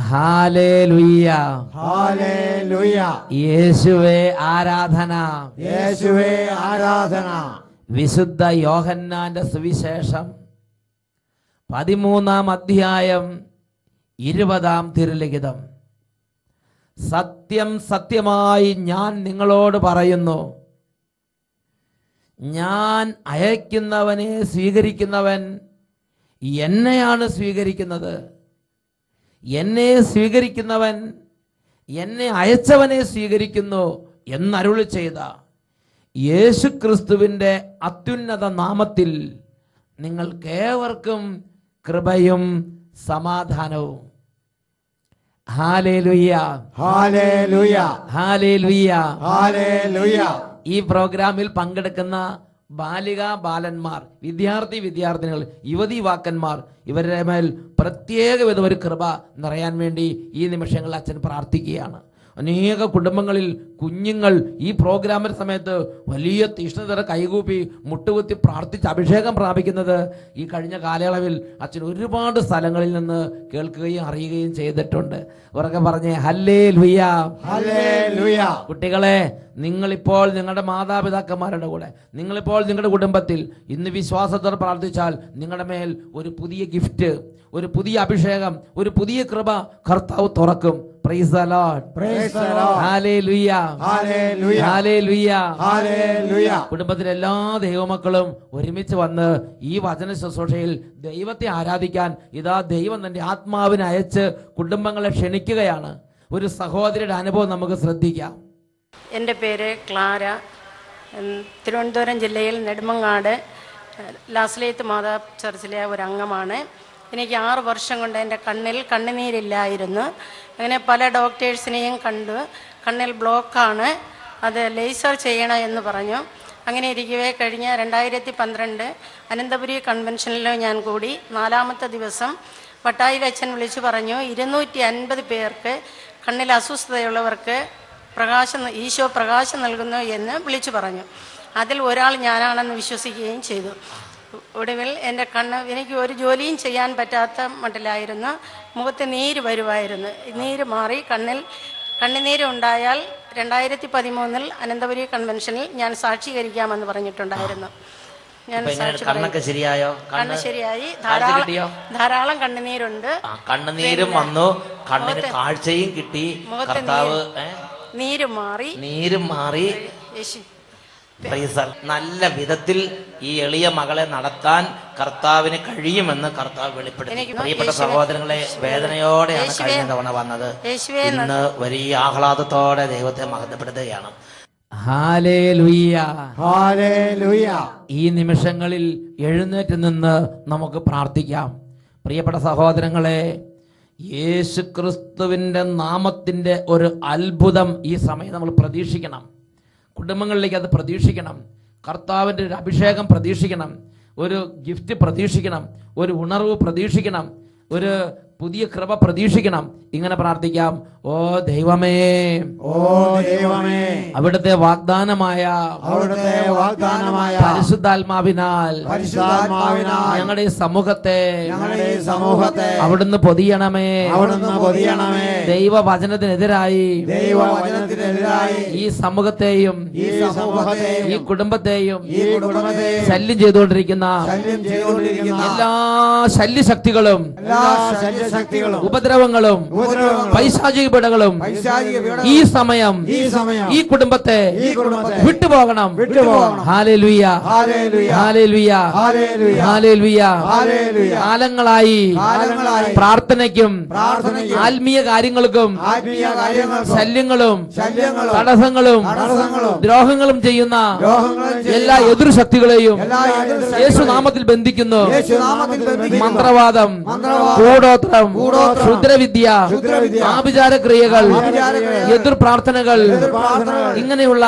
Hallelujah hallelujah. യേശുവേ ആരാധന. യേശുവേ ആരാധന. വിശുദ്ധ യോഹന്നാന്റെ സുവിശേഷം 13-ാം അധ്യായം 20-ാം തിരുലിഖിതം. സത്യം സത്യമായി ഞാൻ നിങ്ങളോട് പറയുന്നു, ഞാൻ അയക്കുന്നവനെ സ്വീകരിക്കുന്നവൻ എന്നെയാണ് സ്വീകരിക്കുന്നത്. എന്നെ സ്വീകരിക്കുന്നവൻ എന്നെ അയച്ചവനെ സ്വീകരിക്കുന്നു എന്നരുളി ചെയ്ത യേശുക്രിസ്തുവിൻ്റെ അത്യുന്നത നാമത്തിൽ നിങ്ങൾക്കേവർക്കും കൃപയും സമാധാനവും. Hallelujah hallelujah hallelujah hallelujah. ഈ പ്രോഗ്രാമിൽ പങ്കെടുക്കുന്ന ബാലിക ബാലന്മാർ, വിദ്യാർത്ഥിനികൾ, യുവതീവാക്കന്മാർ, ഇവരുടെ മേൽ പ്രത്യേക വിധം ഒരു കൃപ നിറയാൻ വേണ്ടി ഈ നിമിഷങ്ങളിൽ അച്ഛൻ പ്രാർത്ഥിക്കുകയാണ്. അനേക കുടുംബങ്ങളിൽ കുഞ്ഞുങ്ങൾ ഈ പ്രോഗ്രാമിന്റെ സമയത്ത് വലിയ തീഷ്ണതയുടെ കൈകൂപ്പി മുട്ടുകുത്തി പ്രാർത്ഥിച്ച് അഭിഷേകം പ്രാപിക്കുന്നത് ഈ കഴിഞ്ഞ കാലയളവിൽ അച്ഛൻ ഒരുപാട് സ്ഥലങ്ങളിൽ നിന്ന് കേൾക്കുകയും അറിയുകയും ചെയ്തിട്ടുണ്ട്. അവരൊക്കെ പറഞ്ഞേ ഹല്ലേലൂയ ഹല്ലേലൂയ. കുട്ടികളെ, നിങ്ങളിപ്പോൾ നിങ്ങളുടെ മാതാപിതാക്കന്മാരുടെ കൂടെ, നിങ്ങളിപ്പോൾ നിങ്ങളുടെ കുടുംബത്തിൽ ഇന്ന് വിശ്വാസത്തോടെ പ്രാർത്ഥിച്ചാൽ നിങ്ങളുടെ മേൽ ഒരു പുതിയ ഗിഫ്റ്റ്, ഒരു പുതിയ അഭിഷേകം, ഒരു പുതിയ കൃപ കർത്താവ് തുറക്കും. Price the lord. Praise the Lord. Hallelujah hallelujah hallelujah hallelujah. കുടുംബത്തിലെ എല്ലാ ദൈവമക്കളും ഒരുമിച്ച് വന്ന് ഈ വചന ശുശ്രൂഷയിൽ ദൈവത്തെ ആരാധിക്കാൻ ഇതാ ദൈവം തന്റെ ആത്മാവിനെ അയച്ച് കുടുംബങ്ങളെ ക്ഷണിക്കുകയാണ്. ഒരു സഹോദരിയുടെ അനുഭവം നമുക്ക് ശ്രദ്ധിക്കാം. എൻ്റെ പേര് ക്ലാര. തിരുവനന്തപുരം ജില്ലയിൽ നെടുമങ്ങാട് ലാസ്ലേത്ത് മാതാ ചർച്ചിലെ ഒരു അംഗമാണ്. എനിക്ക് 6 വർഷം കൊണ്ട് എൻ്റെ കണ്ണിൽ കണ്ണുനീരില്ലായിരുന്നു. അങ്ങനെ പല ഡോക്ടേഴ്സിനെയും കണ്ടു. കണ്ണിൽ ബ്ലോക്കാണ്, അത് ലേസർ ചെയ്യണം എന്ന് പറഞ്ഞു. അങ്ങനെ ഇരിക്കവേ കഴിഞ്ഞ 2012 അനന്തപുരി കൺവെൻഷനിൽ ഞാൻ കൂടി. 4ാമത്തെ ദിവസം വട്ടായിൽ അച്ഛൻ വിളിച്ചു പറഞ്ഞു, 250 പേർക്ക് കണ്ണിൽ അസ്വസ്ഥതയുള്ളവർക്ക് ഈശോ പ്രകാശം നൽകുന്നു എന്ന് വിളിച്ചു പറഞ്ഞു. അതിൽ ഒരാൾ ഞാനാണെന്ന് വിശ്വസിക്കുകയും ചെയ്തു. ഒടുവിൽ എൻ്റെ എനിക്ക് ഒരു ജോലിയും ചെയ്യാൻ പറ്റാത്ത മട്ടിലായിരുന്നു. മുഖത്ത് നീര് വരുമായിരുന്നു. നീര് മാറി കണ്ണുനീര് ഉണ്ടായാൽ 2013 അനന്തപുരി കൺവെൻഷനിൽ ഞാൻ സാക്ഷീകരിക്കാമെന്ന് പറഞ്ഞിട്ടുണ്ടായിരുന്നു. ഞാൻ കണ്ണൊക്കെ ശരിയായോ? കണ്ണ് ശരിയായി. ധാരാളം കണ്ണുനീരുണ്ട്. കണ്ണുനീരും വന്നു, കണ്ണിന് കാഴ്ചയും കിട്ടി. കർത്താവ് നീര് മാറി നല്ല വിധത്തിൽ ഈ എളിയ മകളെ നടത്താൻ കർത്താവിന് കഴിയുമെന്ന് കർത്താവ് വെളിപ്പെടുത്തി. പ്രിയപ്പെട്ട സഹോദരങ്ങളെ, വേദനയോടെയാണ് കഴിഞ്ഞ തവണ വന്നത്. ഇന്ന് വലിയ ആഹ്ലാദത്തോടെ ദൈവത്തെ മഹത്വപ്പെടുത്തുകയാണ്. Hallelujah hallelujah. ഈ നിമിഷങ്ങളിൽ എഴുന്നേറ്റ് നിന്ന് നമുക്ക് പ്രാർത്ഥിക്കാം. പ്രിയപ്പെട്ട സഹോദരങ്ങളെ, യേശുക്രിസ്തുവിന്റെ നാമത്തിന്റെ ഒരു അത്ഭുതം ഈ സമയം നമ്മൾ പ്രതീക്ഷിക്കണം. കുടുംബങ്ങളിലേക്ക് അത് പ്രതീക്ഷിക്കണം. കർത്താവിൻ്റെ ഒരു അഭിഷേകം പ്രതീക്ഷിക്കണം. ഒരു ഗിഫ്റ്റ് പ്രതീക്ഷിക്കണം. ഒരു ഉണർവ് പ്രതീക്ഷിക്കണം. ഒരു പുതിയ കൃപ പ്രതീക്ഷിക്കണം. ഇങ്ങനെ പ്രാർത്ഥിക്കാം. ഓ ദൈവമേ, ഓ ദൈവമേ, അവിടുത്തെ വാഗ്ദാനമായ പരിശുദ്ധാത്മാവിനാൽ ഞങ്ങളുടെ സമൂഹത്തെ അവിടുന്ന് പൊതിയണമേ. ദൈവവചനത്തിനെതിരായി ഈ സമൂഹത്തെയും ഈ കുടുംബത്തെയും ശല്യം ചെയ്തുകൊണ്ടിരിക്കുന്ന എല്ലാ ശല്യശക്തികളും ഉപദ്രവങ്ങളും പൈശാചിക പീഡകളും ഈ സമയം ഈ കുടുംബത്തെ വിട്ടുപോകണം. Hallelujah hallelujah hallelujah. കാലങ്ങളായി പ്രാർത്ഥനയ്ക്കും ആത്മീയ കാര്യങ്ങൾക്കും ശല്യങ്ങളും തടസ്സങ്ങളും ദ്രോഹങ്ങളും ചെയ്യുന്ന എല്ലാ എതിർശക്തികളെയും യേശുനാമത്തിൽ ബന്ധിക്കുന്നു. മന്ത്രവാദം, കൂടോത്രം, ക്ഷുദ്രവിദ്യ, ആഭിചാരക്രിയകൾ, എതിർ പ്രാർത്ഥനകൾ, ഇങ്ങനെയുള്ള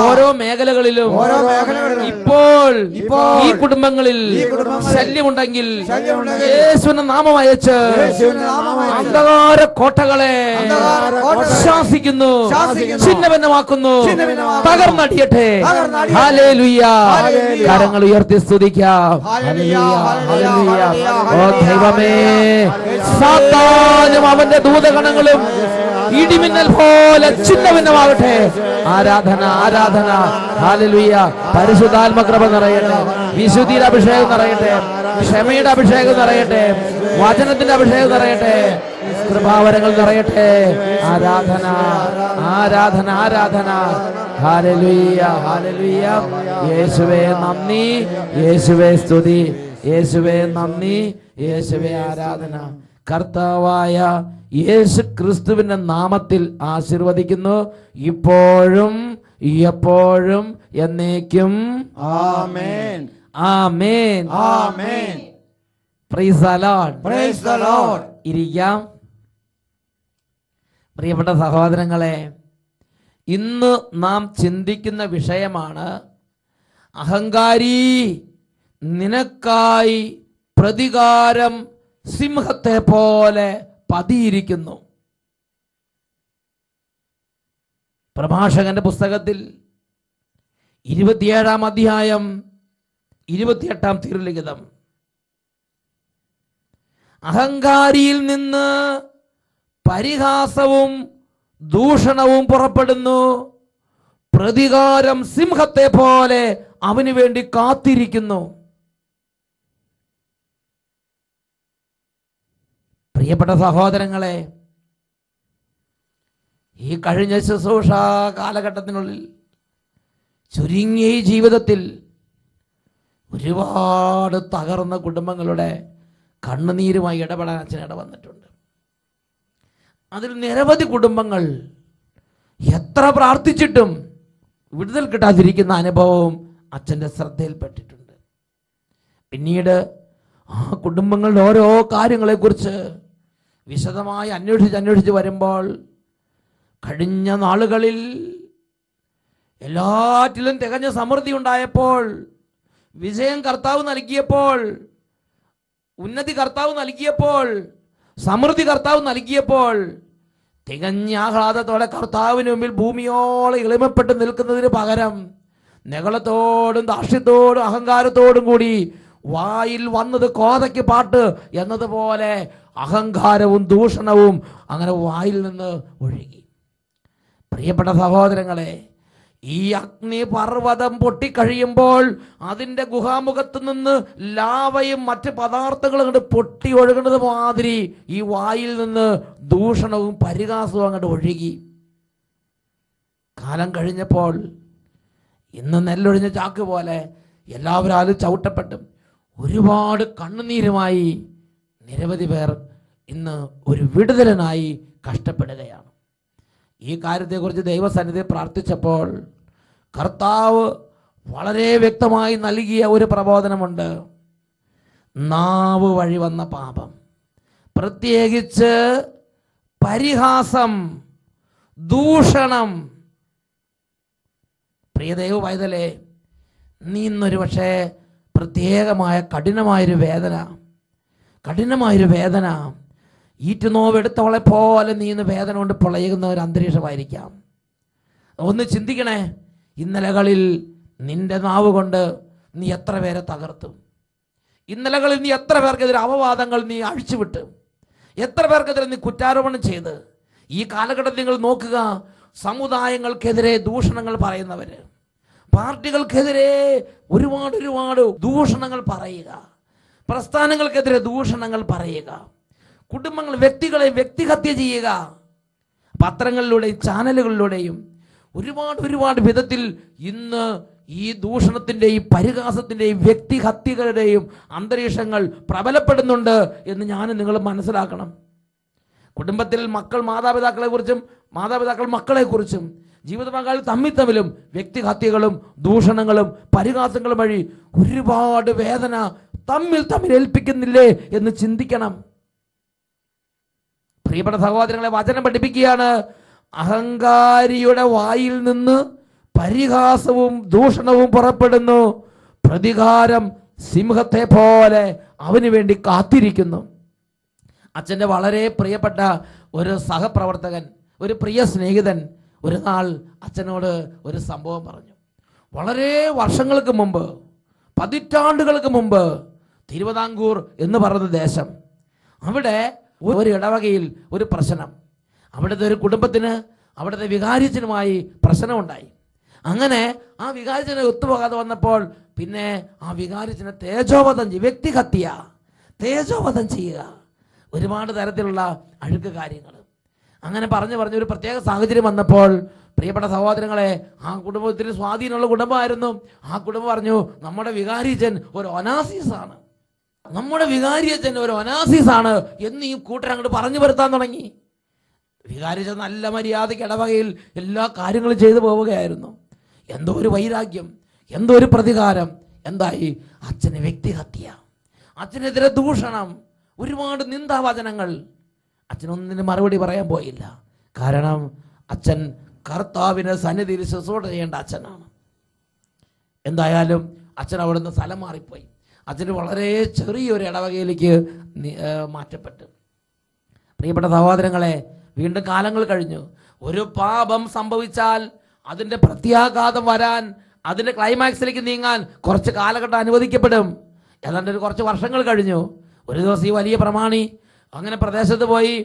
ഓരോ മേഖലകളിലും ഇപ്പോൾ ഈ കുടുംബങ്ങളിൽ ശല്യമുണ്ടെങ്കിൽ യേശുവിന്റെ നാമം അയച്ച് അന്ധകാര കോട്ടകളെ ശാസിക്കുന്നു, ഛിന്നഭിന്നമാക്കുന്നു, തകർന്നടിയട്ടെ. ഹല്ലേലൂയ. കരങ്ങൾ ഉയർത്തി സ്തുതിക്കാം. Hallelujah hallelujah. ഓ ദൈവമേ, സാത്താനും അവന്റെ ദൂതഗണങ്ങളും ഇടിമിന്നൽ പോലെ ചിഹ്നഭിന്നമാകട്ടെ. ആരാധന, ആരാധന. ഹല്ലേലൂയ. പരിശുദ്ധാത്മകൃപ നിറയട്ടെ, വിശുദ്ധിയുടെ അഭിഷേകം നിറയട്ടെ, ക്ഷമയുടെ അഭിഷേകം നിറയട്ടെ, വചനത്തിന്റെ അഭിഷേകം നിറയട്ടെ, കൃപാവരങ്ങൾ നിറയട്ടെ. ആരാധന, ആരാധന, ആരാധന. Hallelujah, hallelujah. യേശുവേ നന്ദി, യേശുവേ സ്തുതി, യേശുവേ നന്ദി, യേശുവേ ആരാധന. കർത്താവായ യേശു ക്രിസ്തുവിന്റെ നാമത്തിൽ ആശീർവദിക്കുന്നു, ഇപ്പോഴും എപ്പോഴും എന്നേക്കും. ആമേൻ, ആമേൻ, ആമേൻ. Praise the lord, praise the lord. ഇരിക്കാം. പ്രിയപ്പെട്ട സഹോദരങ്ങളെ, ഇന്ന് നാം ചിന്തിക്കുന്ന വിഷയമാണ് അഹങ്കാരി, നിനക്കായി പ്രതികാരം സിംഹത്തെ പോലെ പതിയിരിക്കുന്നു. പ്രഭാഷകന്റെ പുസ്തകത്തിൽ 27-ാം അധ്യായം 28-ാം തിരുലിഖിതം, അഹങ്കാരിയിൽ നിന്ന് പരിഹാസവും ദൂഷണവും പുറപ്പെടുന്നു, പ്രതികാരം സിംഹത്തെ പോലെ അവന് വേണ്ടി കാത്തിരിക്കുന്നു. പ്രിയപ്പെട്ട സഹോദരങ്ങളെ, ഈ കഴിഞ്ഞ ശുശ്രൂഷ കാലഘട്ടത്തിനുള്ളിൽ ചുരുങ്ങിയ ഈ ജീവിതത്തിൽ ഒരുപാട് തകർന്ന കുടുംബങ്ങളുടെ കണ്ണുനീരുമായി ഇടപെടാൻ അച്ഛൻ ഇടവന്നിട്ടുണ്ട്. അതിൽ നിരവധി കുടുംബങ്ങൾ എത്ര പ്രാർത്ഥിച്ചിട്ടും വിടുതൽ കിട്ടാതിരിക്കുന്ന അനുഭവവും അച്ഛൻ്റെ ശ്രദ്ധയിൽപ്പെട്ടിട്ടുണ്ട്. പിന്നീട് ആ കുടുംബങ്ങളുടെ ഓരോ കാര്യങ്ങളെക്കുറിച്ച് വിശദമായി അന്വേഷിച്ച് വരുമ്പോൾ കഴിഞ്ഞ നാളുകളിൽ എല്ലാറ്റിലും തികഞ്ഞ സമൃദ്ധി ഉണ്ടായപ്പോൾ, വിജയം കർത്താവ് നൽകിയപ്പോൾ, ഉന്നതി കർത്താവ് നൽകിയപ്പോൾ, സമൃദ്ധി കർത്താവ് നൽകിയപ്പോൾ, തികഞ്ഞ ആഹ്ലാദത്തോടെ കർത്താവിന് മുമ്പിൽ ഭൂമിയോളം എളിമപ്പെട്ട് നിൽക്കുന്നതിന് പകരം നെകളത്തോടും ദാക്ഷ്യത്തോടും അഹങ്കാരത്തോടും കൂടി വായിൽ വന്നത് കോതയ്ക്ക് പാട്ട് എന്നതുപോലെ അഹങ്കാരവും ദൂഷണവും അങ്ങനെ വായിൽ നിന്ന് ഒഴുകി. പ്രിയപ്പെട്ട സഹോദരങ്ങളെ, ഈ അഗ്നിപർവ്വതം പൊട്ടിക്കഴിയുമ്പോൾ അതിൻ്റെ ഗുഹാമുഖത്ത് നിന്ന് ലാവയും മറ്റ് പദാർത്ഥങ്ങളും അങ്ങോട്ട് പൊട്ടി ഒഴുകുന്നത് മാതിരി ഈ വായിൽ നിന്ന് ദൂഷണവും പരിഹാസവും അങ്ങോട്ട് ഒഴുകി. കാലം കഴിഞ്ഞപ്പോൾ ഇന്ന് നെല്ലൊഴിഞ്ഞ ചാക്ക് പോലെ എല്ലാവരും ചവിട്ടപ്പെട്ടും ഒരുപാട് കണ്ണുനീരുമായി നിരവധി പേർ ഇന്ന് ഒരു വിടുതലിനായി കഷ്ടപ്പെടുകയാണ്. ഈ കാര്യത്തെക്കുറിച്ച് ദൈവസന്നിധിയിൽ പ്രാർത്ഥിച്ചപ്പോൾ കർത്താവ് വളരെ വ്യക്തമായി നൽകിയ ഒരു പ്രബോധനമുണ്ട്. നാവ് വഴി വന്ന പാപം, പ്രത്യേകിച്ച് പരിഹാസം, ദൂഷണം. പ്രിയ ദൈവ പൈതലേ, നീ ഇന്നൊരു പക്ഷേ പ്രത്യേകമായ കഠിനമായൊരു വേദന ഈറ്റുനോവെടുത്തവളെ പോലെ നീ ഇന്ന് വേദന കൊണ്ട് പൊളയുന്ന ഒരു അന്തരീക്ഷമായിരിക്കാം. ഒന്ന് ചിന്തിക്കണേ, ഇന്നലകളിൽ നിന്റെ നാവ് കൊണ്ട് നീ എത്ര പേരെ തകർത്തു? ഇന്നലകളിൽ നീ എത്ര പേർക്കെതിരെ അപവാദങ്ങൾ നീ അഴിച്ചുവിട്ട്? എത്ര പേർക്കെതിരെ നീ കുറ്റാരോപണം ചെയ്ത്? ഈ കാലഘട്ടത്തിൽ നിങ്ങൾ നോക്കുക, സമുദായങ്ങൾക്കെതിരെ ദൂഷണങ്ങൾ പറയുന്നവര്, പാർട്ടികൾക്കെതിരെ ഒരുപാട് ദൂഷണങ്ങൾ പറയുക, പ്രസ്ഥാനങ്ങൾക്കെതിരെ ദൂഷണങ്ങൾ പറയുക, കുടുംബങ്ങൾ, വ്യക്തികളെ വ്യക്തിഹത്യ ചെയ്യുക. പത്രങ്ങളിലൂടെയും ചാനലുകളിലൂടെയും ഒരുപാട് വിധത്തിൽ ഇന്ന് ഈ ദൂഷണത്തിൻ്റെയും പരിഹാസത്തിൻ്റെയും വ്യക്തിഹത്യകളുടെയും അന്തരീക്ഷങ്ങൾ പ്രബലപ്പെടുന്നുണ്ട് എന്ന് ഞാൻ നിങ്ങൾ മനസ്സിലാക്കണം. കുടുംബത്തിൽ മക്കൾ മാതാപിതാക്കളെക്കുറിച്ചും മാതാപിതാക്കൾ മക്കളെക്കുറിച്ചും ജീവിത പങ്കാളി തമ്മിലും വ്യക്തിഹത്യകളും ദൂഷണങ്ങളും പരിഹാസങ്ങളും വഴി ഒരുപാട് വേദന തമ്മിൽ ഏൽപ്പിക്കുന്നില്ലേ എന്ന് ചിന്തിക്കണം. പ്രിയപ്പെട്ട സഹോദരങ്ങളെ, വചനം പഠിപ്പിക്കുകയാണ്, അഹങ്കാരിയുടെ വായിൽ നിന്ന് പരിഹാസവും ദൂഷണവും പുറപ്പെടുന്നു, പ്രതികാരം സിംഹത്തെ പോലെ അവന് വേണ്ടി കാത്തിരിക്കുന്നു. അച്ഛൻ്റെ വളരെ പ്രിയപ്പെട്ട ഒരു സഹപ്രവർത്തകൻ, ഒരു പ്രിയ സ്നേഹിതൻ ഒരു നാൾ അച്ഛനോട് ഒരു സംഭവം പറഞ്ഞു. വളരെ വർഷങ്ങൾക്ക് മുമ്പ്, പതിറ്റാണ്ടുകൾക്ക് മുമ്പ് തിരുവിതാംകൂർ എന്ന് പറയുന്ന ദേശം, അവിടെ ഒരു ഇടവകയിൽ ഒരു പ്രശ്നം, അവിടുത്തെ ഒരു കുടുംബത്തിന് അവിടുത്തെ വികാരിച്ചനുമായി പ്രശ്നമുണ്ടായി. അങ്ങനെ ആ വികാരിച്ചനെ ഒത്തുപോകാതെ വന്നപ്പോൾ പിന്നെ ആ വികാരിച്ചനെ തേജോവധം വ്യക്തിഹത്യ, തേജോവധം ചെയ്യുക, ഒരുപാട് തരത്തിലുള്ള അഴുക്ക് കാര്യങ്ങൾ. അങ്ങനെ പറഞ്ഞു ഒരു പ്രത്യേക സാഹചര്യം വന്നപ്പോൾ പ്രിയപ്പെട്ട സഹോദരങ്ങളെ, ആ കുടുംബത്തിന് സ്വാധീനമുള്ള കുടുംബമായിരുന്നു. ആ കുടുംബം പറഞ്ഞു, നമ്മുടെ വികാരിച്ചൻ ഒരു ഒനാസീസാണ്, നമ്മുടെ വികാരിയച്ചൻ ഒരു ഒനാസീസാണ് എന്ന് ഈ കൂട്ടർ അങ്ങോട്ട് പറഞ്ഞു വരുത്താൻ തുടങ്ങി. വികാരിച്ചൻ നല്ല മര്യാദയ്ക്ക് ഇടവകയിൽ എല്ലാ കാര്യങ്ങളും ചെയ്തു പോവുകയായിരുന്നു. എന്തോ ഒരു വൈരാഗ്യം, എന്തോ ഒരു പ്രതികാരം. എന്തായി? അച്ഛന് വ്യക്തിഹത്യ, അച്ഛനെതിരെ ദൂഷണം, ഒരുപാട് നിന്ദാവചനങ്ങൾ. അച്ഛനൊന്നിന് മറുപടി പറയാൻ പോയില്ല. കാരണം അച്ഛൻ കർത്താവിന് സന്നിധിയിൽ ശുശ്രൂഷ ചെയ്യേണ്ട അച്ഛനാണ്. എന്തായാലും അച്ഛൻ അവിടുന്ന് സ്ഥലം മാറിപ്പോയി. അച്ഛന് വളരെ ചെറിയൊരു ഇടവകയിലേക്ക് മാറ്റപ്പെട്ടു. പ്രിയപ്പെട്ട സഹോദരങ്ങളെ, വീണ്ടും കാലങ്ങൾ കഴിഞ്ഞു. ഒരു പാപം സംഭവിച്ചാൽ അതിൻ്റെ പ്രത്യാഘാതം വരാൻ, അതിൻ്റെ ക്ലൈമാക്സിലേക്ക് നീങ്ങാൻ കുറച്ച് കാലഘട്ടം അനുവദിക്കപ്പെടും. ഏതാണ്ട് കുറച്ച് വർഷങ്ങൾ കഴിഞ്ഞു. ഒരു ദിവസം ഈ വലിയ പ്രമാണി അങ്ങനെ പ്രദേശത്ത് പോയി,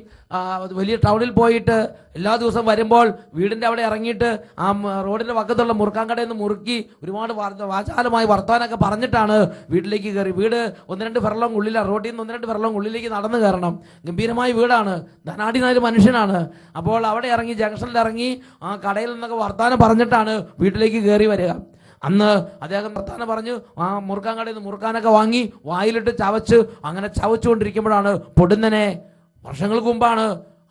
വലിയ ടൗണിൽ പോയിട്ട് എല്ലാ ദിവസവും വരുമ്പോൾ വീടിൻ്റെ അവിടെ ഇറങ്ങിയിട്ട് ആ റോഡിൻ്റെ പക്കത്തുള്ള മുറുക്കാൻ കടയിൽ നിന്ന് മുറുക്കി ഒരുപാട് വാചാലമായി വർത്തമാനമൊക്കെ പറഞ്ഞിട്ടാണ് വീട്ടിലേക്ക് കയറി. വീട് 1-2 ഫെർലോങ് ഉള്ളിലാണ്, റോഡിൽ നിന്ന് 1-2 ഫെർലോങ് ഉള്ളിലേക്ക് നടന്നു കയറണം. ഗംഭീരമായ വീടാണ്, ധനാഢ്യനായ മനുഷ്യനാണ്. അപ്പോൾ അവിടെ ഇറങ്ങി, ജംഗ്ഷനിൽ ഇറങ്ങി ആ കടയിൽ നിന്നൊക്കെ വർത്തമാനം പറഞ്ഞിട്ടാണ് വീട്ടിലേക്ക് കയറി വരിക. അന്ന് അദ്ദേഹം വർത്തമാനം പറഞ്ഞു ആ മുറുക്കാൻ കടയിൽ നിന്ന് മുറുക്കാനൊക്കെ വാങ്ങി വായിലിട്ട് ചവച്ച്, അങ്ങനെ ചവച്ചുകൊണ്ടിരിക്കുമ്പോഴാണ് പൊടുന്നനെ, വർഷങ്ങൾക്ക് മുമ്പാണ്,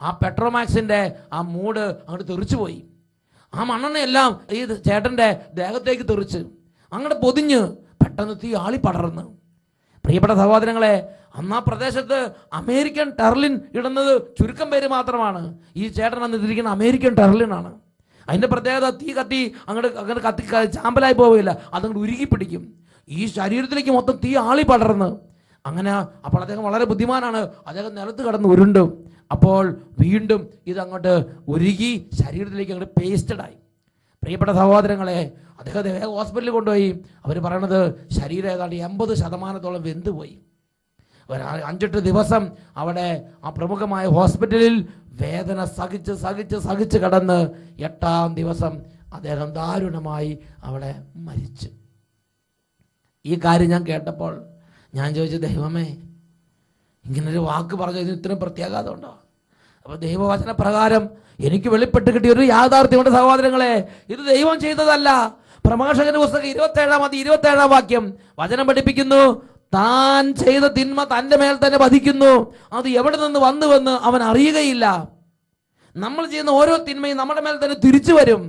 ആ പെട്രോമാക്സിൻ്റെ ആ മൂട് അങ്ങോട്ട് തെറിച്ചുപോയി. ആ മണ്ണെണ്ണയെല്ലാം ഈ ചേട്ടൻ്റെ ദേഹത്തേക്ക് തെറിച്ച് അങ്ങോട്ട് പൊതിഞ്ഞ് പെട്ടെന്ന് തീ ആളി പടർന്ന്. പ്രിയപ്പെട്ട സഹോദരങ്ങളെ, അന്ന് ആ പ്രദേശത്ത് അമേരിക്കൻ ടെർലിൻ ഇടുന്നത് ചുരുക്കം പേര് മാത്രമാണ്. ഈ ചേട്ടൻ അന്ന് ഇതിരിക്കുന്ന അമേരിക്കൻ ടെർലിനാണ്. അതിൻ്റെ പ്രത്യേകത, തീ കത്തി അങ്ങോട്ട് കത്തി ചാമ്പലായി പോവുകയില്ല, അതങ്ങോട്ട് ഉരുകി പിടിക്കും. ഈ ശരീരത്തിലേക്ക് മൊത്തം തീ ആളി പടർന്ന്. അങ്ങനെ അപ്പോൾ അദ്ദേഹം വളരെ ബുദ്ധിമാനാണ്, അദ്ദേഹം നിലത്ത് കിടന്ന് ഉരുണ്ടും. അപ്പോൾ വീണ്ടും ഇതങ്ങോട്ട് ഉരുകി ശരീരത്തിലേക്ക് അങ്ങോട്ട് പേസ്റ്റഡായി. പ്രിയപ്പെട്ട സഹോദരങ്ങളെ, അദ്ദേഹത്തെ വേഗം ഹോസ്പിറ്റലിൽ കൊണ്ടുപോയി. അവർ പറയണത് ശരീരം ഏതാണ്ട് 80% വെന്തുപോയി. 5-8 ദിവസം അവിടെ ആ പ്രമുഖമായ ഹോസ്പിറ്റലിൽ വേദന സഹിച്ച് കടന്ന് 8-ാം ദിവസം അദ്ദേഹം ദാരുണമായി അവിടെ മരിച്ചു. ഈ കാര്യം ഞാൻ കേട്ടപ്പോൾ ഞാൻ ചോദിച്ചു, ദൈവമേ, ഇങ്ങനൊരു വാക്ക് പറഞ്ഞതിന് ഇത്രയും പ്രത്യാഘാതം ഉണ്ടോ? അപ്പോൾ ദൈവവചന പ്രകാരം എനിക്ക് വെളിപ്പെട്ട് കിട്ടിയ ഒരു യാഥാർത്ഥ്യമുണ്ട് സഹോദരങ്ങളെ. ഇത് ദൈവം ചെയ്തതല്ല. പ്രഭാഷകന്റെ പുസ്തകം 27-ാം വാക്യം വചനം പഠിപ്പിക്കുന്നു, താൻ ചെയ്ത തിന്മ തൻ്റെ മേൽ തന്നെ വധിക്കുന്നു, അത് എവിടെ നിന്ന് വന്നുവെന്ന് അവൻ അറിയുകയില്ല. നമ്മൾ ചെയ്യുന്ന ഓരോ തിന്മയും നമ്മുടെ മേൽ തന്നെ തിരിച്ചു വരും.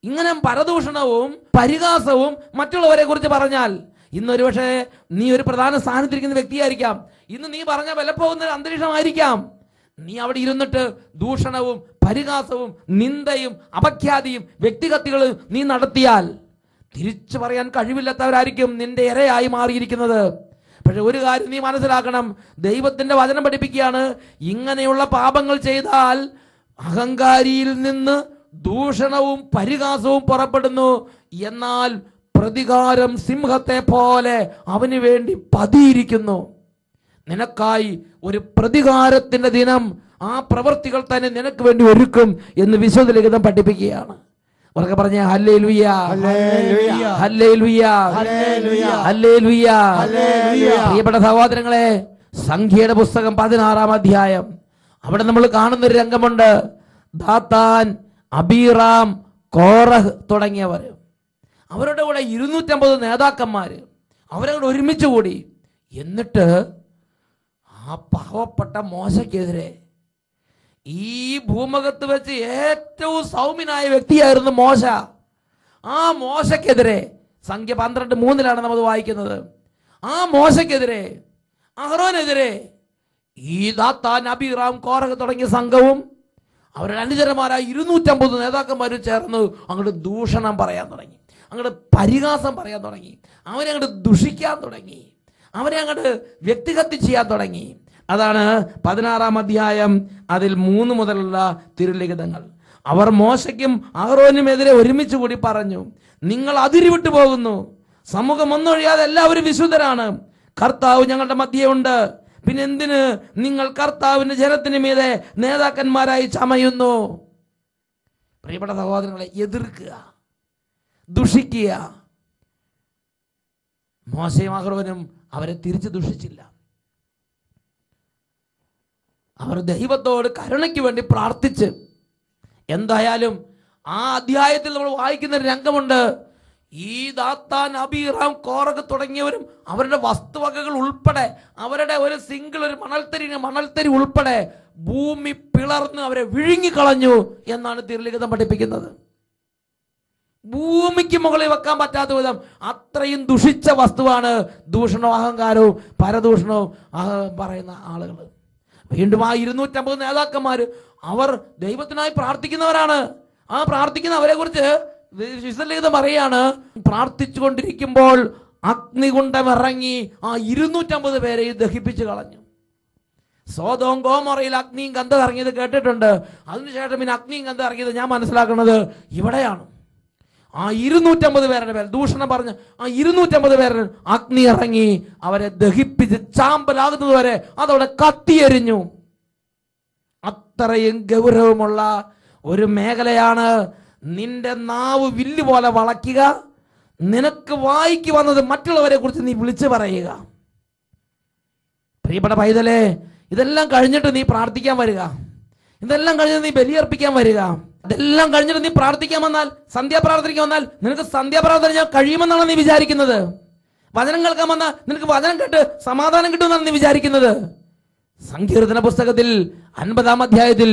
ഇങ്ങനെ പരദൂഷണവും പരിഹാസവും മറ്റുള്ളവരെ കുറിച്ച് പറഞ്ഞാൽ, ഇന്നൊരു പക്ഷേ നീ ഒരു പ്രധാന സ്ഥാനത്തിരിക്കുന്ന വ്യക്തിയായിരിക്കാം, ഇന്ന് നീ പറഞ്ഞ വിലപ്പോകുന്ന അന്തരീക്ഷമായിരിക്കാം. നീ അവിടെ ഇരുന്നിട്ട് ദൂഷണവും പരിഹാസവും നിന്ദയും അപഖ്യാതിയും വ്യക്തിഹത്യകളും നീ നടത്തിയാൽ തിരിച്ചു പറയാൻ കഴിവില്ലാത്തവരായിരിക്കും നിന്റെ ഇരയായി മാറിയിരിക്കുന്നത്. പക്ഷെ ഒരു കാര്യം നീ മനസ്സിലാക്കണം, ദൈവത്തിന്റെ വചനം പഠിപ്പിക്കുകയാണ്, ഇങ്ങനെയുള്ള പാപങ്ങൾ ചെയ്താൽ അഹങ്കാരിയിൽ നിന്ന് ദൂഷണവും പരിഹാസവും പുറപ്പെടുന്നു, എന്നാൽ പ്രതികാരം സിംഹത്തെ പോലെ അവന് വേണ്ടി പതിയിരിക്കുന്നു. നിനക്കായി ഒരു പ്രതികാരത്തിന്റെ ദിനം ആ പ്രവൃത്തികൾ തന്നെ നിനക്ക് വേണ്ടി ഒരുക്കും എന്ന് വിശുദ്ധ ലിഖിതം പഠിപ്പിക്കുകയാണ്. ഉറക്കെ പറഞ്ഞ ഹല്ലേലൂയ, ഹല്ലേലൂയ, ഹല്ലേലൂയ. പ്രിയപ്പെട്ട സഹോദരങ്ങളെ, സംഖ്യയുടെ പുസ്തകം 16-ാം അധ്യായം, അവിടെ നമ്മൾ കാണുന്നൊരു രംഗമുണ്ട്. ദാത്താൻ, അബീറാം, കോറഹ് തുടങ്ങിയവർ, അവരുടെ കൂടെ 250 നേതാക്കന്മാര് അവരങ്ങോട്ട് ഒരുമിച്ച് കൂടി. എന്നിട്ട് ആ പാവപ്പെട്ട മോശയ്ക്കെതിരെ, ഈ ഭൂമുഖത്ത് വെച്ച് ഏറ്റവും സൗമ്യനായ വ്യക്തിയായിരുന്നു മോശ, ആ മോശയ്ക്കെതിരെ, സംഖ്യ 12:3 നമ്മൾ വായിക്കുന്നത്, ആ മോശയ്ക്കെതിരെ, അഹ്റോനെതിരെ ഈ ദാത്താൻ, അബീറാം, കോറഹ് തുടങ്ങിയ സംഘവും അവരുടെ അനുചരന്മാരായ 250 നേതാക്കന്മാരും ചേർന്ന് അങ്ങോട്ട് ദൂഷണം പറയാൻ തുടങ്ങി, അങ്ങോട്ട് പരിഹാസം പറയാൻ തുടങ്ങി, അവരെ അങ്ങോട്ട് ദുഷിക്കാൻ തുടങ്ങി, അവരെ അങ്ങോട്ട് വ്യക്തിഹത്യ ചെയ്യാൻ തുടങ്ങി. അതാണ് 16-ാം അധ്യായം, അതിൽ 3 മുതലുള്ള തിരുലിഖിതങ്ങൾ. അവർ മോശയ്ക്കും അഹ്റോനുമെതിരെ ഒരുമിച്ച് കൂടി പറഞ്ഞു, നിങ്ങൾ അതിരുവിട്ടു പോകുന്നു, സമൂഹം ഒന്നൊഴിയാതെ എല്ലാവരും വിശുദ്ധരാണ്, കർത്താവ് ഞങ്ങളുടെ മധ്യേ ഉണ്ട്, പിന്നെ എന്തിന് നിങ്ങൾ കർത്താവിന്റെ ജനത്തിന് മീതെ നേതാക്കന്മാരായി ചമയുന്നു? പ്രിയപ്പെട്ട സഹോദരങ്ങളെ, എതിർക്കുക, ദുഷിക്കുക. മോശയും അഹ്റോനും അവരെ തിരിച്ചു ദുഷിച്ചില്ല. അവർ ദൈവത്തോട് കരുണയ്ക്ക് വേണ്ടി പ്രാർത്ഥിച്ച്, എന്തായാലും ആ അധ്യായത്തിൽ നമ്മൾ വായിക്കുന്ന രംഗമുണ്ട്. ഈ ദാത്താൻ, അബീറാം, കോറഹ് തുടങ്ങിയവരും അവരുടെ വസ്തുവകകൾ ഉൾപ്പെടെ, അവരുടെ ഒരു സിംഗിൾ ഒരു മണൽത്തരി ഉൾപ്പെടെ ഭൂമി പിളർന്ന് അവരെ വിഴുങ്ങിക്കളഞ്ഞു എന്നാണ് തിരുലിഖിതം പഠിപ്പിക്കുന്നത്. ഭൂമിക്ക് മുകളിൽ വെക്കാൻ പറ്റാത്ത വിധം അത്രയും ദുഷിച്ച വസ്തുവാണ് ദൂഷണവും അഹങ്കാരവും പരദൂഷണവും പറയുന്ന ആളുകൾ. വീണ്ടും ആ 250 നേതാക്കന്മാർ അവർ ദൈവത്തിനായി പ്രാർത്ഥിക്കുന്നവരാണ്. ആ പ്രാർത്ഥിക്കുന്നവരെ കുറിച്ച് വിശുദ്ധലിഖിതം പറയാണ്, പ്രാർത്ഥിച്ചുകൊണ്ടിരിക്കുമ്പോൾ അഗ്നികുണ്ഡം ഇറങ്ങി ആ 250 പേരെ ദഹിപ്പിച്ചു കളഞ്ഞു. സോദോം ഗോമോറയിൽ അഗ്നിയും ഗന്ധം ഇറങ്ങിയത് കേട്ടിട്ടുണ്ട്. അതിനുശേഷം പിന്നെ അഗ്നിയും ഗന്ധം ഇറങ്ങിയത് ഞാൻ മനസ്സിലാക്കുന്നത് ഇവിടെയാണ്. ആ 250 പേരുടെ പേര് ദൂഷണം പറഞ്ഞ് ആ 250 പേര് അഗ്നി ഇറങ്ങി അവരെ ദഹിപ്പിച്ച് ചാമ്പലാകുന്നത് വരെ അതവിടെ കത്തിയെരിഞ്ഞു. അത്രയും ഗൗരവമുള്ള ഒരു മേഖലയാണ്. നിന്റെ നാവ് വില്ല് പോലെ വളയ്ക്കുക, നിനക്ക് വായിക്ക് വന്നത് മറ്റുള്ളവരെ കുറിച്ച് നീ വിളിച്ചു പറയുക. പ്രിയപ്പെട്ട പൈതലേ, ഇതെല്ലാം കഴിഞ്ഞിട്ട് നീ പ്രാർത്ഥിക്കാൻ വരിക, ഇതെല്ലാം കഴിഞ്ഞിട്ട് നീ ബലിയർപ്പിക്കാൻ വരിക, ഇതെല്ലാം കഴിഞ്ഞിട്ട് നീ പ്രാർത്ഥിക്കാൻ വന്നാൽ, സന്ധ്യാപ്രാർത്ഥനയ്ക്ക് വന്നാൽ നിനക്ക് സന്ധ്യാപ്രാർത്ഥന ഞാൻ കഴിയുമെന്നാണ് നീ വിചാരിക്കുന്നത്. വചനം കേൾക്കാൻ വന്നാൽ നിനക്ക് വചനം കേട്ട് സമാധാനം കിട്ടുമെന്നാണ് നീ വിചാരിക്കുന്നത്. സങ്കീർത്തന പുസ്തകത്തിൽ 50-ാം അധ്യായത്തിൽ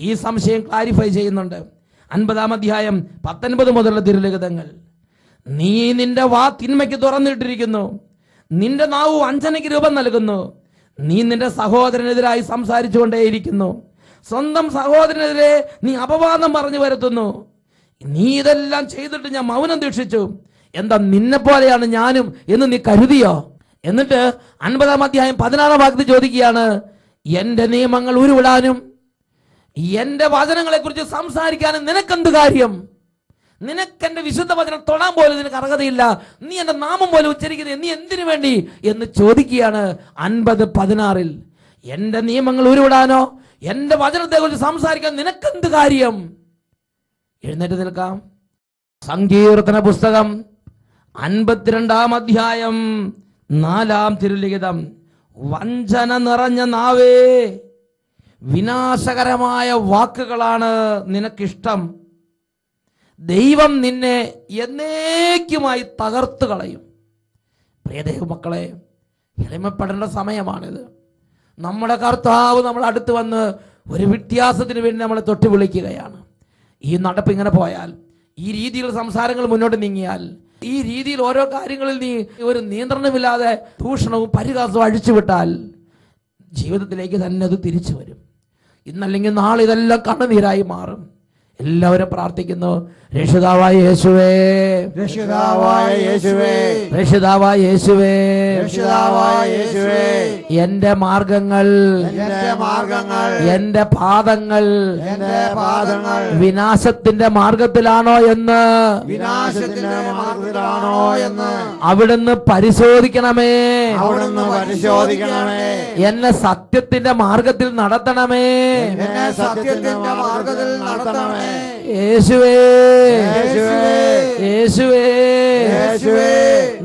ഈ സംശയം ക്ലാരിഫൈ ചെയ്യുന്നുണ്ട്. 50-ാം അധ്യായം 19 മുതലുള്ള തിരുലിഖിതങ്ങൾ. നീ നിന്റെ വാ തിന്മയ്ക്ക് തുറന്നിട്ടിരിക്കുന്നു, നിന്റെ നാവ് വഞ്ചനയ്ക്ക് രൂപം നൽകുന്നു, നീ നിന്റെ സഹോദരനെതിരായി സംസാരിച്ചു കൊണ്ടേയിരിക്കുന്നു, സ്വന്തം സഹോദരനെതിരെ നീ അപവാദം പറഞ്ഞു വരുത്തുന്നു. നീ ഇതെല്ലാം ചെയ്തിട്ട് ഞാൻ മൗനം ദീക്ഷിച്ചു, എന്താ നിന്നെ പോലെയാണ് ഞാനും എന്ന് നീ കരുതിയോ? എന്നിട്ട് 50-ാം അധ്യായം 16-ാം വാക്യത്തിൽ ചോദിക്കുകയാണ്, എന്റെ നിയമങ്ങൾ ഉരുവിടാനും എന്റെ വചനങ്ങളെ കുറിച്ച് സംസാരിക്കാനും നിനക്കെന്ത് കാര്യം? നിനക്ക് എന്റെ വിശുദ്ധ വചനം തൊടാൻ പോലും നിനക്ക് അർഹതയില്ല, നീ എന്റെ നാമം പോലും ഉച്ചരിക്കുന്നത് നീ എന്തിനു വേണ്ടി എന്ന് ചോദിക്കുകയാണ്. 50:16 എന്റെ നിയമങ്ങൾ ഉരുവിടാനോ എന്റെ വചനത്തെ കുറിച്ച് സംസാരിക്കാൻ നിനക്കെന്ത് കാര്യം? എഴുന്നേറ്റ് നിൽക്കാം. സങ്കീർത്തന പുസ്തകം 52-ാം അധ്യായം 4-ാം തിരുലിഖിതം. വഞ്ചന നിറഞ്ഞ നാവേ, വിനാശകരമായ വാക്കുകളാണ് നിനക്കിഷ്ടം, ദൈവം നിന്നെ എന്നേക്കുമായി തകർത്തു കളയും. പ്രിയ ദൈവമക്കളെ, എളിമപ്പെടേണ്ട സമയമാണിത്. നമ്മുടെ കർത്താവ് നമ്മൾ അടുത്ത് വന്ന് ഒരു വ്യത്യാസത്തിന് വേണ്ടി നമ്മളെ തൊട്ട് വിളിക്കുകയാണ്. ഈ നടപ്പ് ഇങ്ങനെ പോയാൽ, ഈ രീതിയിൽ സംസാരങ്ങൾ മുന്നോട്ട് നീങ്ങിയാൽ, ഈ രീതിയിൽ ഓരോ കാര്യങ്ങളിൽ നീ ഒരു നിയന്ത്രണമില്ലാതെ ദൂഷണവും പരിഹാസവും അഴിച്ചുവിട്ടാൽ ജീവിതത്തിലേക്ക് തന്നെ അത് തിരിച്ചു വരും. ഇന്നല്ലെങ്കിൽ നാളെ ഇതെല്ലാം കണ്ണുനീരായി മാറും. എല്ലാവരും പ്രാർത്ഥിക്കുന്നു, രക്ഷിതാവായ യേശുവേ, രക്ഷിതാവായ യേശുവേ, രക്ഷിതാവായ യേശുവേ, രക്ഷിതാവായ യേശുവേ, എന്റെ മാർഗങ്ങൾ, എന്റെ മാർഗങ്ങൾ, എന്റെ പാദങ്ങൾ, എന്റെ പാദങ്ങൾ വിനാശത്തിന്റെ മാർഗത്തിലാണോ എന്ന്, വിനാശത്തിന്റെ മാർഗത്തിലാണോ എന്ന് അവിടുന്ന് പരിശോധിക്കണമേ, അവിടുന്ന് പരിശോധിക്കണമേ. എന്നെ സത്യത്തിന്റെ മാർഗത്തിൽ നടത്തണമേ, എന്നെ സത്യത്തിന്റെ മാർഗത്തിൽ നടത്തണമേ. യേശുവേ, യേശുവേ, യേശുവേ, യേശുവേ,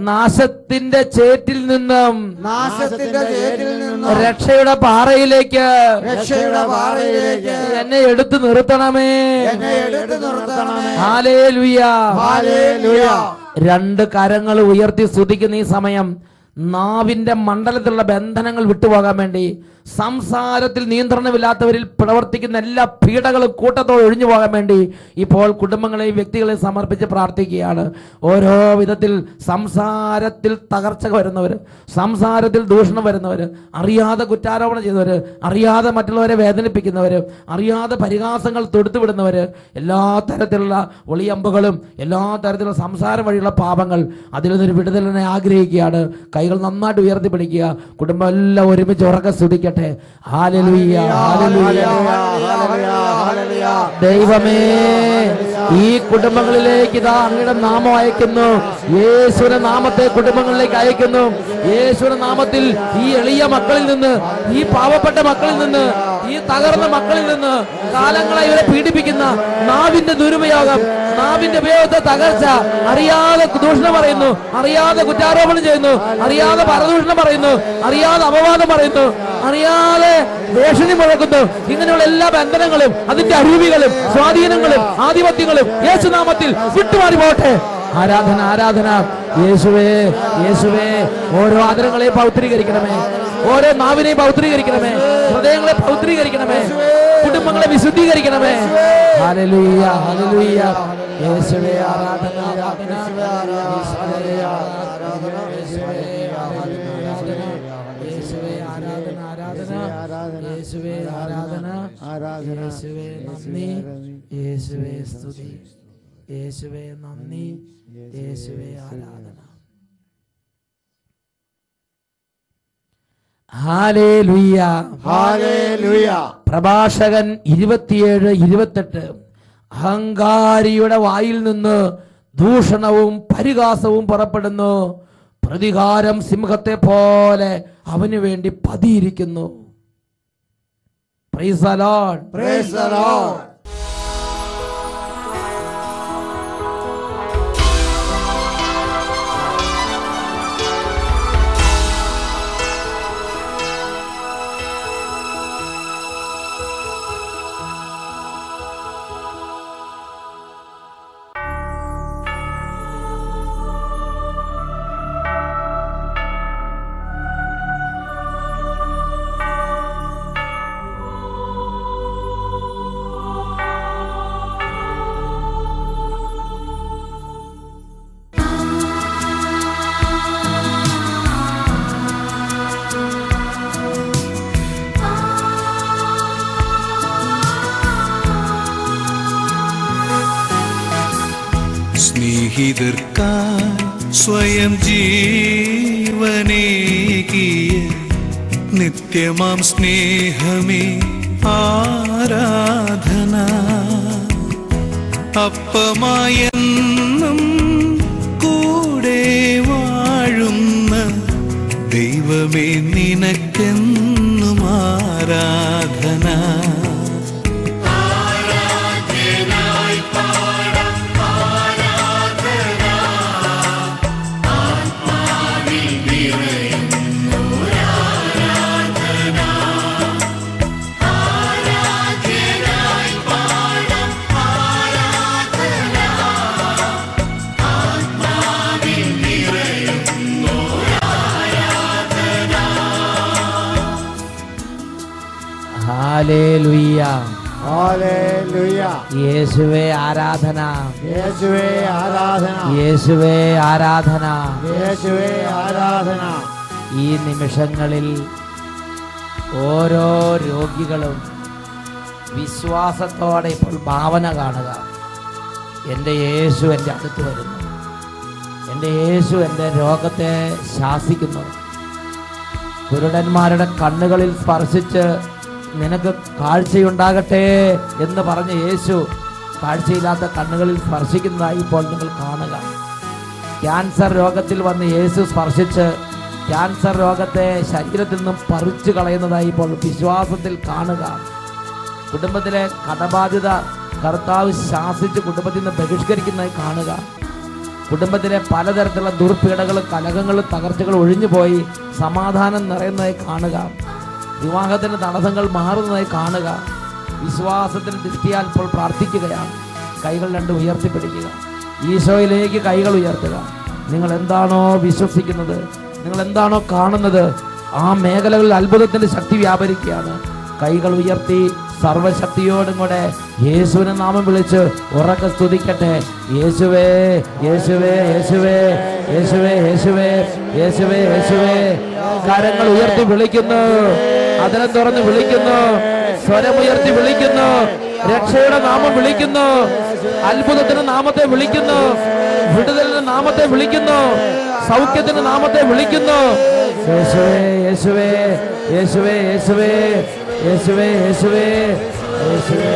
നാശത്തിന്റെ ചേറ്റിൽ നിന്നും, നാശത്തിന്റെ ചേറ്റിൽ നിന്നും രക്ഷയുടെ പാറയിലേക്ക്, രക്ഷയുടെ പാറയിലേക്ക് എന്നെ എടുത്തു നിർത്തണമേ. എന്നെ എടുത്തു നിർത്തണമേ. Hallelujah, hallelujah. 2 കരങ്ങൾ ഉയർത്തി സ്തുതിക്കുന്ന ഈ സമയം നാവിന്റെ മണ്ഡലത്തിലുള്ള ബന്ധനങ്ങൾ വിട്ടുപോകാൻ വേണ്ടി, സംസാരത്തിൽ നിയന്ത്രണമില്ലാത്തവരിൽ പ്രവർത്തിക്കുന്ന എല്ലാ പീഡകളും കൂട്ടത്തോടെ ഒഴിഞ്ഞു പോകാൻ വേണ്ടി ഇപ്പോൾ കുടുംബങ്ങളെയും വ്യക്തികളെയും സമർപ്പിച്ച് പ്രാർത്ഥിക്കുകയാണ്. ഓരോ വിധത്തിൽ സംസാരത്തിൽ തകർച്ച വരുന്നവർ, സംസാരത്തിൽ ദൂഷണം വരുന്നവർ, അറിയാതെ കുറ്റാരോപണം ചെയ്യുന്നവർ, അറിയാതെ മറ്റുള്ളവരെ വേദനിപ്പിക്കുന്നവർ, അറിയാതെ പരിഹാസങ്ങൾ തൊടുത്തുവിടുന്നവർ, എല്ലാ തരത്തിലുള്ള ഒളിയമ്പുകളും എല്ലാ തരത്തിലുള്ള സംസാരം വഴിയുള്ള പാപങ്ങൾ, അതിൽ നിന്നൊരു വിടുതലിനെ ആഗ്രഹിക്കുകയാണ്. കൈകൾ നന്നായിട്ട് ഉയർത്തി പിടിക്കുക. കുടുംബം എല്ലാം ഒരുമിച്ച് ഉറക്കെ സ്തുതിക്കട്ടെ. ഹല്ലേലൂയ, ഹല്ലേലൂയ, ഹല്ലേലൂയ, ദൈവമേ, ഈ കുടുംബങ്ങളിലേക്ക് ഇതാ അങ്ങയുടെ നാമം അയക്കുന്നു. യേശുവിന്റെ നാമത്തെ കുടുംബങ്ങളിലേക്ക് അയക്കുന്നു. യേശുവിന്റെ നാമത്തിൽ ഈ എളിയ മക്കളിൽ നിന്ന്, ഈ പാവപ്പെട്ട മക്കളിൽ നിന്ന്, ഈ തകർന്ന മക്കളിൽ നിന്ന്, കാലങ്ങളായി ഇവരെ പീഡിപ്പിക്കുന്ന നാവിന്റെ ദുരുപയോഗം, നാവിന്റെ ഉപയോഗത്തെ തകർച്ച, അറിയാതെ ദൂഷണം പറയുന്നു, അറിയാതെ കുറ്റാരോപണം ചെയ്യുന്നു, അറിയാതെ പരദൂഷണം പറയുന്നു, അറിയാതെ അപവാദം പറയുന്നു, അറിയാതെ ഭീഷണി മുഴക്കുന്നു. ഇങ്ങനെയുള്ള എല്ലാ ബന്ധനങ്ങളും അതിന്റെ അരൂപികളും സ്വാധീനങ്ങളും ആധിപത്യങ്ങളും യേശുനാമത്തിൽ വിട്ടുമാറി പോട്ടെ. ആരാധന, ആരാധന. യേശുവേ, യേശുവേ, ഓരോ ആദരങ്ങളെയും പൗത്രീകരിക്കണമേ, ഓരോ നാവിനെയും പൗത്രീകരിക്കണമേ, ഹൃദയങ്ങളെ പൗത്രീകരിക്കണമേ, കുടുംബങ്ങളെ വിശുദ്ധീകരിക്കണമേ. Hallelujah, hallelujah. യേശുവേ ആരാധന, ആരാധന. യേശുവേ ആരാധന, യേശുവേ ആരാധന. യേശുവേ ആരാധന, ആരാധന. യേശുവേ ആരാധന, ആരാധന. യേശുവേ നന്ദി, യേശുവേ സ്തുതി, യേശുവേ നന്ദി, യേശുവേ ആരാധന. Hallelujah, hallelujah. പ്രഭാഷകൻ 27:28. അഹങ്കാരിയുടെ വായിൽ നിന്ന് ദൂഷണവും പരിഹാസവും പുറപ്പെടുന്നു. പ്രതികാരം സിംഹത്തെ പോലെ അവന് വേണ്ടി പതിയിരിക്കുന്നു. Praise the lord, praise the lord. സ്നേഹിതർക്കായി സ്വയം ജീവനേകിയ നിത്യമാം സ്നേഹമേ ആരാധന. അപ്പമായെന്നും കൂടെ വാഴുന്ന ദൈവമേ നിനക്കെന്നും ആരാധന. Hallelujah, hallelujah. യേശുവേ ആരാധന, യേശുവേ ആരാധന, യേശുവേ ആരാധന. യേശുവേ ആരാധന. ഈ നിമിഷങ്ങളിൽ ഓരോ രോഗികളും വിശ്വാസത്തോടെ ഇപ്പോൾ ഭാവന കാണുക. എൻ്റെ യേശു എൻ്റെ അടുത്ത് വരുന്നു, എൻ്റെ യേശു എൻ്റെ രോഗത്തെ ശാസിക്കുന്നു. കുരുടന്മാരുടെ കണ്ണുകളിൽ സ്പർശിച്ച് നിനക്ക് കാഴ്ചയുണ്ടാകട്ടെ എന്ന് പറഞ്ഞ യേശു കാഴ്ചയില്ലാത്ത കണ്ണുകളിൽ സ്പർശിക്കുന്നതായി ഇപ്പോൾ നിങ്ങൾ കാണുക. ക്യാൻസർ രോഗത്തിൽ വന്ന് യേശു സ്പർശിച്ച് ക്യാൻസർ രോഗത്തെ ശരീരത്തിൽ നിന്നും പറിച്ചു കളയുന്നതായി ഇപ്പോൾ വിശ്വാസത്തിൽ കാണുക. കുടുംബത്തിലെ കടബാധ്യത കർത്താവ് ശാസിച്ച് കുടുംബത്തിൽ നിന്ന് ബഹിഷ്കരിക്കുന്നതായി കാണുക. കുടുംബത്തിലെ പലതരത്തിലുള്ള ദുർപീഡകളും കലഹങ്ങളും തകർച്ചകളും ഒഴിഞ്ഞുപോയി സമാധാനം നിറയുന്നതായി കാണുക. വിവാഹത്തിന് തടസ്സങ്ങൾ മാറുന്നതായി കാണുക. വിശ്വാസത്തിന് ദൃഷ്ടിയാൽ ഇപ്പോൾ പ്രാർത്ഥിക്കുകയാണ്. കൈകൾ രണ്ടും ഉയർത്തിപ്പിടിക്കുക. ഈശോയിലേക്ക് കൈകൾ ഉയർത്തുക. നിങ്ങൾ എന്താണോ വിശ്വസിക്കുന്നത്, നിങ്ങൾ എന്താണോ കാണുന്നത്, ആ മേഖലകളിൽ അത്ഭുതത്തിന്റെ ശക്തി വ്യാപരിക്കുകയാണ്. കൈകൾ ഉയർത്തി സർവശക്തിയോടും കൂടെ യേശുവിനെ നാമം വിളിച്ച് ഉറക്കെ സ്തുതിക്കട്ടെ. യേശുവേ, യേശുവേ, യേശുവേ, യേശുവേ, യേശുവേ, യേശുവേ, യേശുവേ. കരങ്ങൾ ഉയർത്തി വിളിക്കുന്നു, അതിരം തുറന്ന് വിളിക്കുന്നു, സ്വരമുയർത്തി വിളിക്കുന്നു, രക്ഷയുടെ നാമം വിളിക്കുന്നു, അത്ഭുതത്തിന്റെ നാമത്തെ വിളിക്കുന്നു, വിടുതലിന്റെ നാമത്തെ വിളിക്കുന്നു, സൗഖ്യത്തിന്റെ നാമത്തെ വിളിക്കുന്നു. യേശുവേ, യേശുവേ, യേശുവേ, യേശുവേ, യേശുവേ, യേശുവേ, യേശുവേ.